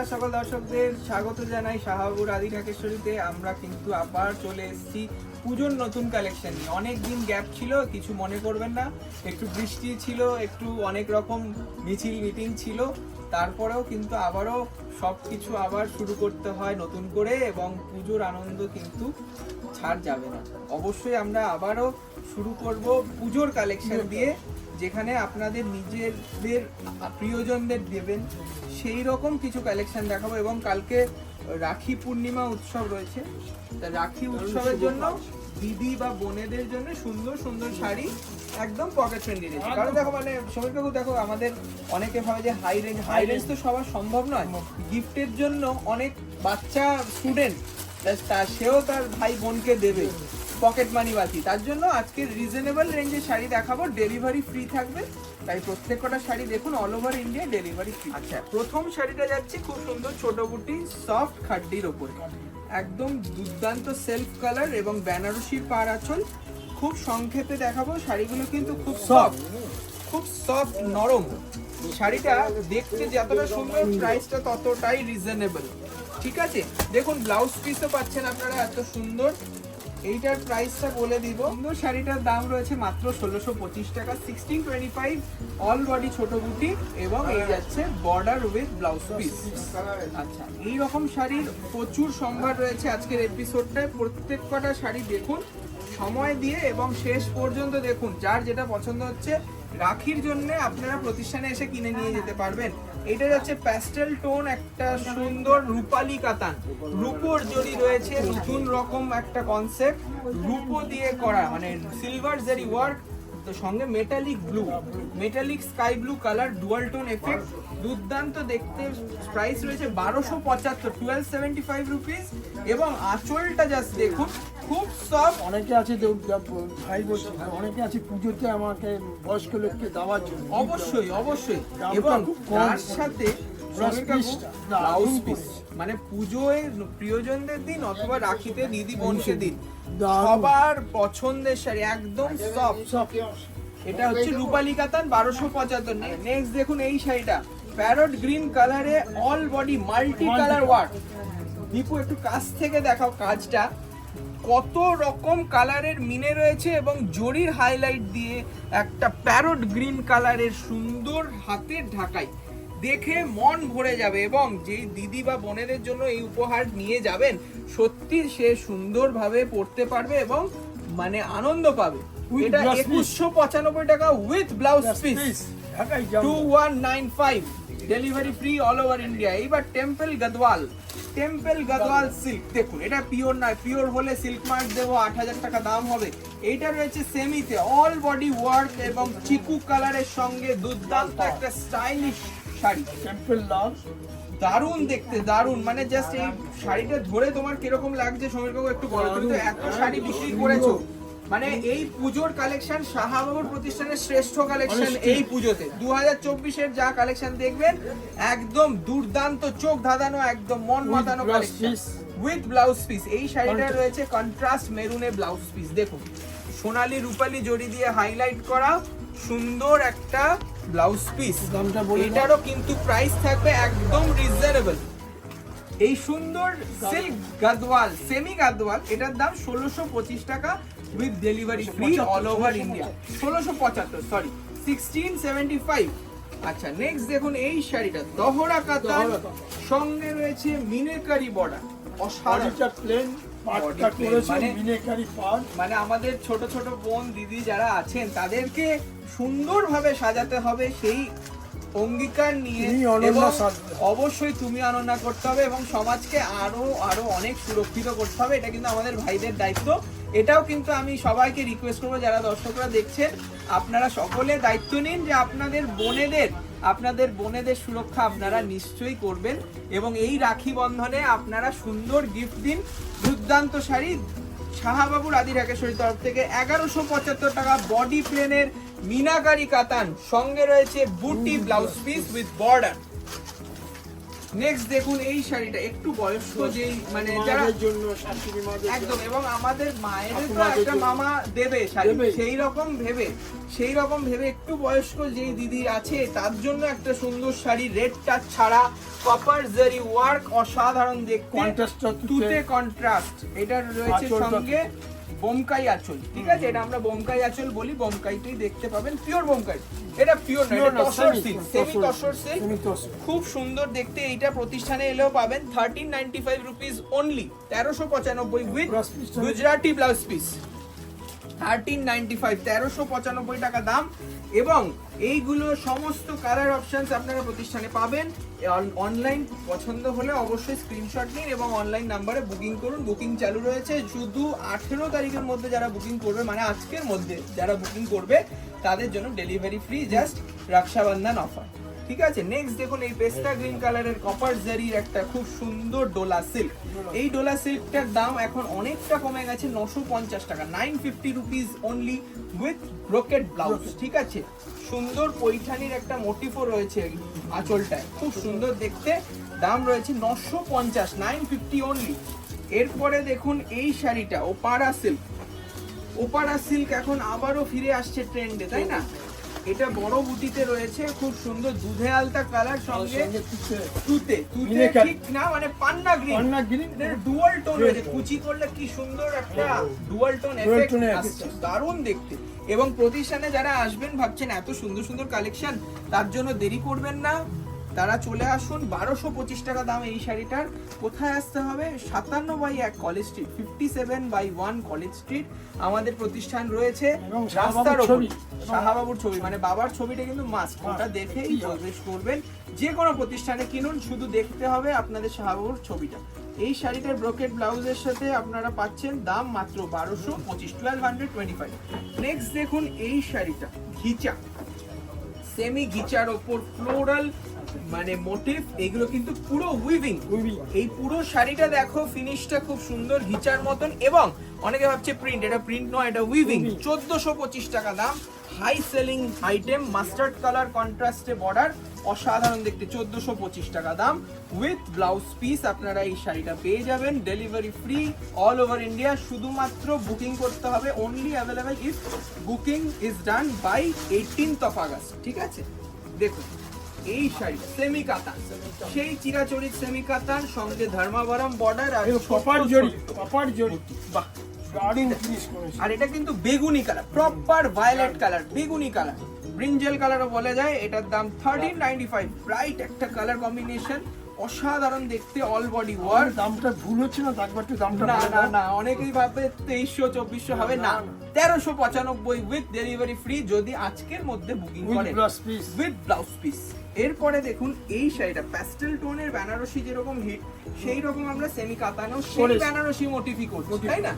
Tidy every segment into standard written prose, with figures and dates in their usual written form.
নমস্কার সকল দর্শকদের স্বাগত জানাই শাহাবুর আদি ঢাকেশ্বরীতে। আমরা কিন্তু আবার চলে এসেছি পুজোর নতুন কালেকশন নিয়ে। অনেক দিন গ্যাপ ছিল, কিছু মনে করবেন না, একটু বৃষ্টি ছিল, একটু অনেক রকম মিছিল মিটিং ছিল, তারপরেও কিন্তু আবারও সব কিছু আবার শুরু করতে হয় নতুন করে, এবং পুজোর আনন্দ কিন্তু ছাড় যাবে না। অবশ্যই আমরা আবারও শুরু করব পুজোর কালেকশন দিয়ে, যেখানে আপনাদের নিজেদের প্রিয়জনদের দেবেন সেই রকম কিছু কালেকশন দেখাবো। এবং কালকে রাখি পূর্ণিমা উৎসব রয়েছে, তা রাখি উৎসবের জন্য দিদি বা বোনেদের জন্য সুন্দর সুন্দর শাড়ি একদম পকেট ফ্রেন্ডলি রয়েছে। কারণ দেখো, মানে সমীর কাকু দেখো, আমাদের অনেকে ভাবে যে হাই রেঞ্জ তো সবার সম্ভব নয়। গিফটের জন্য অনেক বাচ্চা স্টুডেন্ট সেও তার ভাই বোনকে দেবে পকেট মানি বাতি, তার জন্য আজকে রিজনেবল রেঞ্জের শাড়ি দেখাবো, ডেলিভারি ফ্রি থাকবে। তাই প্রত্যেক কটা শাড়ি দেখুন, all over India delivery free. আচ্ছা, প্রথম শাড়িটা যাচ্ছে খুব সুন্দর ছোট বুটি সফট খাড্ডির ওপরে, একদম দুর্দান্ত সেলফ কালার এবং বেনারসি পাড় আঁচল। খুব সংক্ষেপে দেখাবো, শাড়িগুলো কিন্তু খুব সফট নরম। শাড়িটা দেখতে যতটা সুন্দর, প্রাইসটা ততটাই রিজনেবল। ঠিক আছে, দেখুন ব্লাউজ পিসও পাচ্ছেন আপনারা এত সুন্দর। এইটার প্রাইসটা বলে দিব। সুন্দর শাড়িটার দাম রয়েছে মাত্র 1625 টাকা, 1625, অল বডি ছোট বুটি, এবং এই যাচ্ছে বর্ডার উইথ ব্লাউজ পিস। আচ্ছা, এই রকম শাড়ির প্রচুর সম্ভার রয়েছে আজকের এপিসোডটায়। প্রত্যেক কটা শাড়ি দেখুন সময় দিয়ে এবং শেষ পর্যন্ত দেখুন। যার যেটা পছন্দ হচ্ছে রাখির জন্য আপনারা প্রতিষ্ঠানে এসে কিনে নিয়ে যেতে পারবেন। এটা যাচ্ছে প্যাস্টেল টোন, একটা সুন্দর রূপালী কাতান, রূপোর জড়ি রয়েছে, নতুন রকম একটা কনসেপ্ট, রূপো দিয়ে করা, মানে সিলভার জারি ওয়ার্ক, সঙ্গে metallic sky blue colour, dual tone effect, দুর্দান্ত দেখতে। প্রাইস রয়েছে 1275, 1275 রুপিস। এবং আঁচলটা জাস্ট দেখুন, খুব সফট। অনেকে আছে ভাই বলছে, অনেকে আছে পুজোতে আমাকে বয়স্ক লোককে দেওয়ার জন্য। অবশ্যই এবং তার সাথে ব্লাউজ পিস, মানে পুজোয় প্রিয়জনদের দিন অথবা রাখিতে দিদি বোনকে দিন, সবার পছন্দের শাড়ি, একদম সফট। এটা হচ্ছে রূপালী কাতান, 1275। নেক্সট দেখুন এই শাড়িটা প্যারট গ্রিন কালারে, all body multi colour work. Dipu একটু কাছ থেকে দেখাও কাজটা, কত রকম কালারের মিনে রয়েছে, এবং জরির হাইলাইট দিয়ে একটা প্যারট গ্রিন কালারের সুন্দর হাতের ঢাকাই, দেখে মন ভরে যাবে। এবং যেই দিদি বা বোনেদের জন্য এই উপহার নিয়ে যাবেন, সত্যি সে সুন্দরভাবে পড়তে পারবে এবং মানে আনন্দ পাবে। এটা 2195 টাকা with blouse piece, 2195, delivery free all over India. এইবার টেম্পল গদওয়াল সিল্ক, দেখুন এটা পিওর নয়, পিওর হলে সিল্ক মার্ক দেবো, 8000 টাকা দাম হবে। এইটা রয়েছে সেমিতে, অল বডি ওয়ার্ক এবং চিকু কালারের সঙ্গে দুর্দান্ত একটা স্টাইলিশ শাড়ি, টেম্পল লাভ, দারুণ দেখতে, দারুণ। মানে জাস্ট এই শাড়িটা ধরে তোমার কিরকম লাগছে সমীর বাবু একটু বলো। তুমি তো এত শাড়ি বিক্রি করেছো, মানে এই পুজোর কালেকশন শাহাবাবুর প্রতিষ্ঠানের শ্রেষ্ঠ কালেকশন এই পুজোতে। 2024-এর যা কালেকশন দেখবেন একদম দুর্দান্ত, চোখ ধাঁধানো, একদম মন মাতানো কালেকশন উইথ ব্লাউজ পিস। এই শাড়িটা রয়েছে কন্ট্রাস্ট মেরুনে ব্লাউজ পিস, দেখুন সোনালী রূপালী জড়ি দিয়ে হাইলাইট করা সুন্দর একটা ব্লাউজ পিস। এটারও কিন্তু প্রাইস থাকবে একদম রিজনেবল। এই সুন্দর সিল্ক গাদওয়াল, সেমি গাদওয়াল, এটার দাম 1625 টাকা with delivery free all over India. 1675, আচ্ছা নেক্সট দেখুন এই শাড়িটা দহরা কাতান, সঙ্গে রয়েছে মিনেকারি বর্ডার, অসাধারণ। মানে আমাদের ছোট ছোট বোন দিদি যারা আছেন তাদেরকে সুন্দরভাবে সাজাতে হবে, সেই অঙ্গীকার নিয়ে, এবং অবশ্যই তুমি অনন্যা করতে হবে এবং সমাজকে আরো অনেক সুরক্ষিত করতে হবে। এটা কিন্তু আমাদের ভাইদের দায়িত্ব। এটাও কিন্তু আমি সবাইকে রিকোয়েস্ট করবো, যারা দর্শকরা দেখছেন আপনারা সকলে দায়িত্ব নিন যে আপনাদের বোনেদের সুরক্ষা আপনারা নিশ্চয়ই করবেন। এবং এই রাখি বন্ধনে আপনারা সুন্দর গিফট দিন। দুর্দান্ত শাড়ি শাহাবাবুর আদি ঢাকেশ্বরীর তরফ থেকে 1175 টাকা, বডি প্লেনের মিনাকারি কাতান, সঙ্গে রয়েছে বুটি blouse piece with border. Next দেখুন এই শাড়িটা একটু বয়স্ক যেই মানে যারা মায়েদের জন্য, শাশুড়ি মাদের একদম, এবং আমাদের মায়ের তো ঠাকুমাদের একটা জন্য। মামা দেবে শাড়ি, দেবে। সেই রকম ভেবে একটু বয়স্ক যেই দিদি আছে তার জন্য একটা সুন্দর শাড়ি, রেড টাচ ছাড়া, কপার জারি ওয়ার্ক, অসাধারণ দেখতে, কন্ট্রাস্টটা তুতে কন্ট্রাস্ট। এটার রয়েছে আঁচলটা সঙ্গে বোমকাই আঁচল, ঠিক আছে, এটা আমরা বোমকাই আঁচল বলি, বোমকাইটাই দেখতে পাবেন, পিওর বোমকাই, এটা পিওর না, এটা tussar silk, semi tussar silk, খুব সুন্দর দেখতে। এইটা প্রতিষ্ঠানে এলেও পাবেন 1395 rupees only, 1395 with Gujarati blouse piece, 1395, 1395 টাকা দাম। এবং এইগুলো সমস্ত কালার অপশনস আপনারা প্রতিষ্ঠানে পাবেন। অনলাইন পছন্দ হলে অবশ্যই স্ক্রিনশট নিন এবং অনলাইন নাম্বারে বুকিং করুন, বুকিং চালু রয়েছে। শুধু 18 তারিখের মধ্যে যারা বুকিং করবে, মানে আজকের মধ্যে যারা বুকিং করবে তাদের জন্য delivery free, just Rakshabandhan offer, ঠিক আছে। নেক্সট দেখুন এই পেস্টা গ্রিন কালারের কপার জারির একটা খুব সুন্দর ডোলা সিল্ক। এই ডোলা সিল্কটার দাম এখন অনেকটা কমে গেছে, 950 টাকা, 950 rupees only with brocade blouse, ঠিক আছে। সুন্দর পৈঠানির একটা মোটিফও রয়েছে আঁচলটায়, খুব সুন্দর দেখতে, দাম রয়েছে 950, 950 অনলি। এরপরে দেখুন এই শাড়িটা ওপারা সিল্ক, ওপারা সিল্ক এখন আবারও ফিরে আসছে ট্রেন্ডে, তাই না। এটা বড় বুটিতে রয়েছে, খুব সুন্দর দুধে আলতা কালার, সঙ্গে তুতে ঠিক না, মানে পান্না গ্রিন, ডুয়াল টোন রয়েছে, কুচি করলে কি সুন্দর একটা ডুয়াল টোন এফেক্ট আসছে, দারুণ দেখতে। এবং প্রতিষ্ঠানে যারা আসবেন ভাবছেন এত সুন্দর সুন্দর কালেকশন, তার জন্য দেরি করবেন না, তারা চলে আসুন। 1225 টাকা দাম এই শাড়িটার। কোথায় আসতে হবে? 57/1 কলেজ স্ট্রিট, 57/1 কলেজ স্ট্রিট আমাদের প্রতিষ্ঠান রয়েছে। রাস্তার উপর শাহবাবুর ছবি, মানে বাবার ছবিটা কিন্তু মাস্ট, ওটা দেখেই প্রবেশ করবেন। যে কোনো প্রতিষ্ঠানে কিনুন, শুধু দেখতে হবে আপনাদের শাহবাবুর ছবিটা। এই শাড়িটার ব্রোকেট ব্লাউজের সাথে আপনারা পাচ্ছেন দাম মাত্র 1225, 1225। নেক্সট দেখুন এই শাড়িটা ঘিচা, সেমি ঘিচার ওপর ফ্লোরাল মানে মোটিভ, এগুলো কিন্তু পুরো উইভিং। এই পুরো শাড়িটা দেখো, ফিনিশটা খুব সুন্দর ঘিচার মতন, এবং অনেকে ভাবছে প্রিন্ট, এটা প্রিন্ট নয়, এটা উইভিং। 1425 টাকা দাম, high selling item, mustard colour কন্ট্রাস্টে বর্ডার, অসাধারণ দেখতে, 1425 টাকা দাম উইথ ব্লাউজ পিস। আপনারা এই শাড়িটা পেয়ে যাবেন, delivery free all over India. শুধুমাত্র বুকিং করতে হবে, only available if booking is done by 18th of August, ঠিক আছে। দেখুন এই শাড়ি সেমি কাতান, সেই চিরাচরিত সেমি কাতান, সঙ্গে ধর্মাবরম বর্ডার আর কপার জড়ি, বাহ, দারুণ ফিনিশ করেছে। আর এটা কিন্তু বেগুনি কালার, প্রপার ভায়োলেট কালার, বেগুনি কালার, ব্রিঞ্জেল কালারও বলা যায়। এটার দাম 1395, ব্রাইট একটা কালার কম্বিনেশন, অসাধারণ দেখতে, অল বডি ওয়ার্ক। দামটা ভুল হচ্ছে না, একবার একটু দামটা না বলে না দাও। না, অনেকেই ভাবে 2300-2400 হবে, না, 1395 উইথ ডেলিভারি ফ্রি যদি আজকের মধ্যে বুকিং With করেন, blouse piece। With blouse piece. এরপরে দেখুন এই শাড়িটা প্যাস্টেল টোনের বেনারসি যেরকম হিট, সেই রকম আমরা সেমি কাতানো সেই করেছি। বেনারসি মোটিফই করছি, তাই না।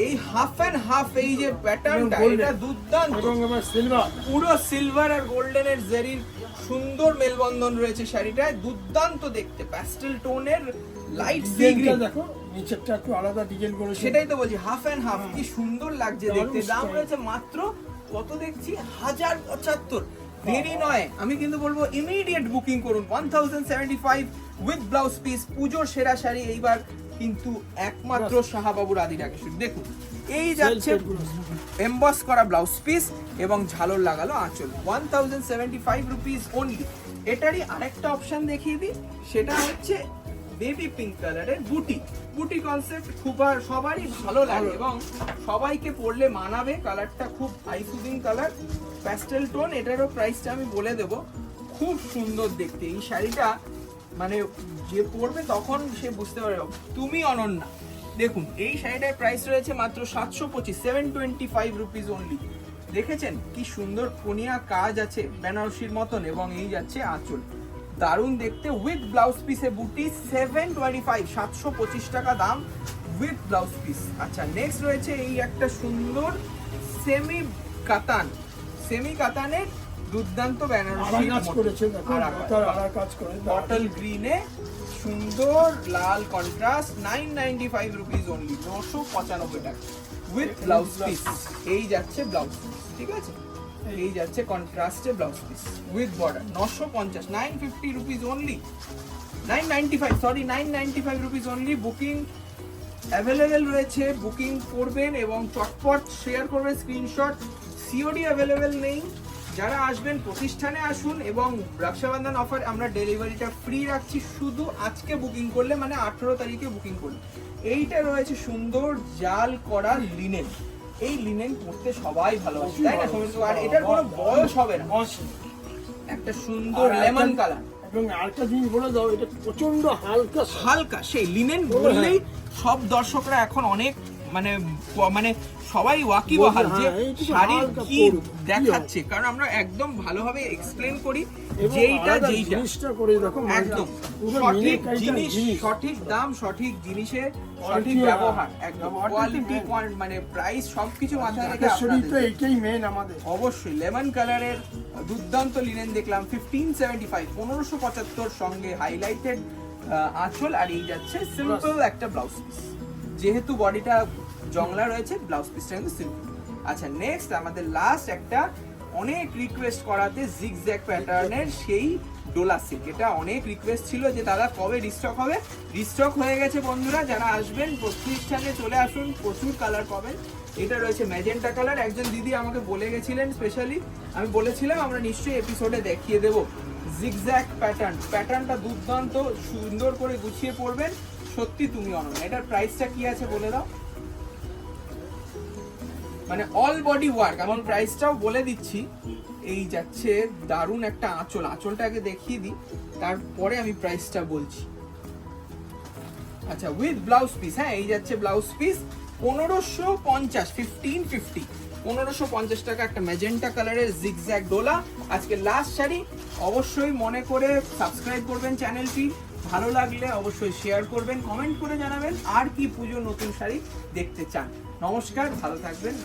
এই হাফ এন্ড হাফ, এই যে প্যাটার্নটা, Golden। এটা দুর্দান্ত, এবং এবার সিলভার, পুরো সিলভার আর গোল্ডেনের জেরির সুন্দর মেলবন্ধন রয়েছে শাড়িটায়, দুর্দান্ত দেখতে, প্যাস্টেল টোনের লাইট সি ডিজাইনটা গ্রিন, দেখো, নিচেরটা একটু আলাদা ডিজাইন করেছে। সেটাই তো বলছি, হাফ এন্ড হাফ, কি সুন্দর লাগছে দেখতে। দাম style। রয়েছে মাত্র কত দেখছি, 1075। দেরি নয়, আমি কিন্তু বলবো ইমিডিয়েট বুকিং করুন, 1075 উইথ ব্লাউজ পিস। পুজোর সেরা শাড়ি এইবার কিন্তু একমাত্র শাহবাবুর আদি রাকেশ্বরী। দেখুন এই যাচ্ছে এমবস করা ব্লাউজ পিস এবং ঝালর লাগালো আঁচল, 1075 রুপিস অনলি। এটারই আরেকটা অপশন দেখিয়ে দিই, সেটা হচ্ছে বেবি পিঙ্ক কালারের বুটি। বুটি কনসেপ্ট খুব সবারই ভালো লাগে এবং সবাইকে পরলে মানাবে। কালারটা খুব high soothing colour, pastel tone. এটারও প্রাইসটা আমি বলে দেব, খুব সুন্দর দেখতে এই শাড়িটা, মানে যে পরবে তখন সে বুঝতে পারবে তুমি অনন্যা। দেখুন এই শাড়িটার প্রাইস রয়েছে মাত্র 725, 725 রুপিস অনলি। দেখেছেন কি সুন্দর কোনিয়া কাজ আছে বেনারসির মতন, এবং এই যাচ্ছে আঁচল, দারুণ দেখতে উইথ ব্লাউজ পিসে বুটি, 725, 725 টাকা দাম উইথ ব্লাউজ পিস। আচ্ছা নেক্সট রয়েছে এই একটা সুন্দর সেমি কাতান, সেমি কাতানের দুর্দান্ত বেনারসি কাজ করেছে, দেখো আড়া কাজ করে, বটল গ্রিনে সুন্দর লাল কন্ট্রাস্ট, 995 রুপিস অনলি, 995 টাকা উইথ ব্লাউজ পিস। এই যাচ্ছে ব্লাউজ পিস, ঠিক আছে, এই যাচ্ছে কন্ট্রাস্টে blouse piece with border, 950, 950 rupees only. 995 sorry 995 rupees only. Booking available রয়েছে, বুকিং করবেন এবং চটপট শেয়ার করবেন স্ক্রিনশট। সিওডি অ্যাভেলেবেল নেই, যারা আসবেন প্রতিষ্ঠানে আসুন এবং রক্ষাবন্ধন অফার আমরা ডেলিভারিটা ফ্রি রাখছি শুধু আজকে বুকিং করলে, মানে 18 তারিখে বুকিং করলে। এইটা রয়েছে সুন্দর জাল করা লিনেন, এই লিনেন পরতে সবাই ভালোবাসে তাই না সমীর? আর এটার কোনো বয়স হবে না, একটা সুন্দর লেমন কালার। এবং আরেকটা জিনিস বলে দাও, এটা প্রচন্ড হালকা হালকা, সেই লিনেন বললেই সব দর্শকরা এখন অনেক মানে মানে সবাই ওয়াকিবহাল যে শাড়ির কি দেখাচ্ছে, কারণ আমরা একদম ভালোভাবে এক্সপ্লেন করি যেইটা জিনিসটা করে দেখো, একদম সঠিক জিনিস, সঠিক দাম, সঠিক জিনিসের সঠিক ব্যবহার, একদম কোয়ালিটি মানে প্রাইস সবকিছু মাথায় রেখে আপনাদের এইটাই মেন আমাদের। অবশ্যই লেমন কালারের দুর্দান্ত লিনেন দেখলাম 1575 1575 সঙ্গে হাইলাইটেড আঁচল, আর এই যাচ্ছে সিম্পল একটা ব্লাউজ পিস, যেহেতু বডিটা জংলা রয়েছে ব্লাউজ পিসটা কিন্তু সিম্পল। আচ্ছা নেক্সট আমাদের লাস্ট একটা অনেক রিকোয়েস্ট করাতে জিগজ্যাগ প্যাটার্নের সেই ডোলা সিল্ক, এটা অনেক রিকোয়েস্ট ছিল যে দাদা কবে রিস্টক হবে। রিস্টক হয়ে গেছে বন্ধুরা, যারা আসবেন প্রতিষ্ঠানে চলে আসুন, প্রচুর কালার পাবেন। এটা রয়েছে ম্যাজেন্টা কালার, একজন দিদি আমাকে বলে গেছিলেন স্পেশালি, আমি বলেছিলাম আমরা নিশ্চয়ই এপিসোডে দেখিয়ে দেবো। জিগজ্যাগ প্যাটার্নটা দুর্দান্ত, সুন্দর করে গুছিয়ে পড়বেন, সত্যি তুমি অনন্য। এটার প্রাইসটা কি আছে বলে দাও, মানে অল বডি ওয়ার্ক, আমি প্রাইসটাও বলে দিচ্ছি। এই যাচ্ছে দারুণ একটা আঁচল, আঁচলটাকে দেখিয়ে দিই তারপরে আমি প্রাইসটা বলছি। আচ্ছা উইথ ব্লাউজ পিস, হ্যাঁ এই যাচ্ছে ব্লাউজ পিস 1550 1550 1550 টাকা একটা ম্যাজেন্টা কালারের জিগজ্যাগ ডোলা। আজকে লাস্ট শাড়ি, অবশ্যই মনে করে সাবস্ক্রাইব করবেন চ্যানেলটি, ভালো লাগলে অবশ্যই শেয়ার করবেন, কমেন্ট করে জানাবেন আর কি পুজো নতুন শাড়ি দেখতে চান। নমস্কার, ভালো থাকবেন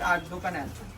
আর দোকানে আসবেন।